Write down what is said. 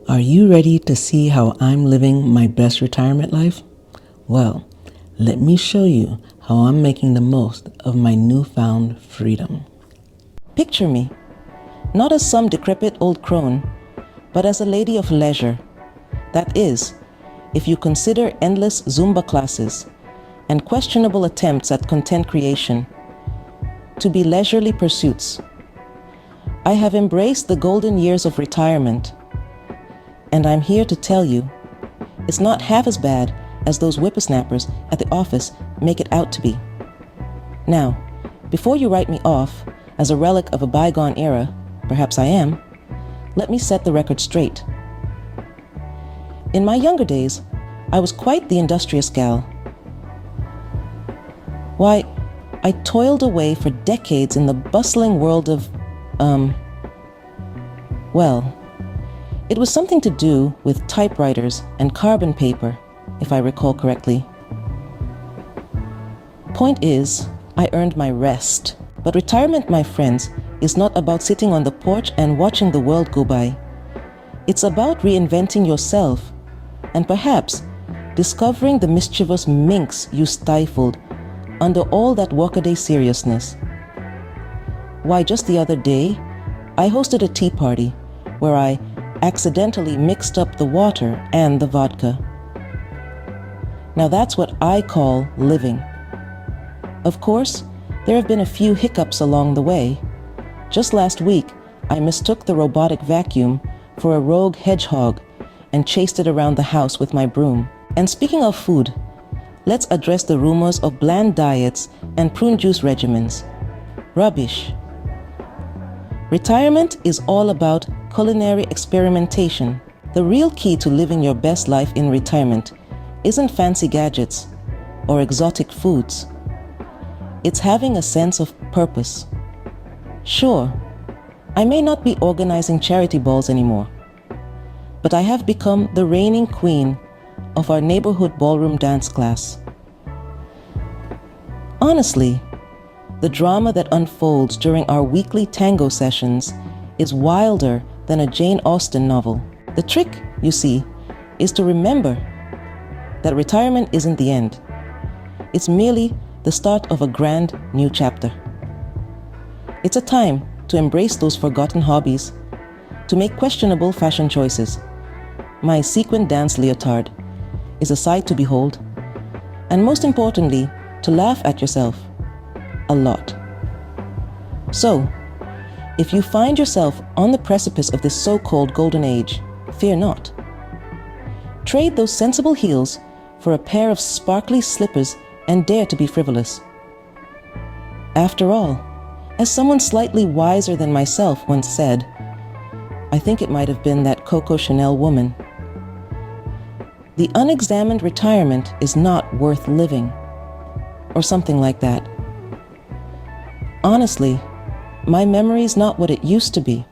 Are you ready to see how I'm living my best retirement life? Well, let me show you how I'm making the most of my newfound freedom. Picture me, not as some decrepit old crone, but as a lady of leisure. That is, if you consider endless Zumba classes and questionable attempts at content creation to be leisurely pursuits. I have embraced the golden years of retirement, and I'm here to tell you, it's not half as bad as those whippersnappers at the office make it out to be. Now, before you write me off as a relic of a bygone era, perhaps I am, let me set the record straight. In my younger days, I was quite the industrious gal. Why, I toiled away for decades in the bustling world of, well, it was something to do with typewriters and carbon paper, if I recall correctly. Point is, I earned my rest. But retirement, my friends, is not about sitting on the porch and watching the world go by. It's about reinventing yourself and perhaps discovering the mischievous minx you stifled under all that workaday seriousness. Why, just the other day, I hosted a tea party where I accidentally mixed up the water and the vodka. Now that's what I call living. Of course, there have been a few hiccups along the way. Just last week, I mistook the robotic vacuum for a rogue hedgehog and chased it around the house with my broom. And speaking of food, let's address the rumors of bland diets and prune juice regimens. Rubbish. Retirement is all about culinary experimentation. The real key to living your best life in retirement isn't fancy gadgets or exotic foods. It's having a sense of purpose. Sure, I may not be organizing charity balls anymore, but I have become the reigning queen of our neighborhood ballroom dance class. Honestly, the drama that unfolds during our weekly tango sessions is wilder than a Jane Austen novel. The trick, you see, is to remember that retirement isn't the end. It's merely the start of a grand new chapter. It's a time to embrace those forgotten hobbies, to make questionable fashion choices. My sequin dance leotard is a sight to behold, and most importantly, to laugh at yourself a lot. So, if you find yourself on the precipice of this so-called golden age, fear not. Trade those sensible heels for a pair of sparkly slippers and dare to be frivolous. After all, as someone slightly wiser than myself once said, I think it might have been that Coco Chanel woman, the unexamined retirement is not worth living, or something like that. Honestly, my memory's not what it used to be.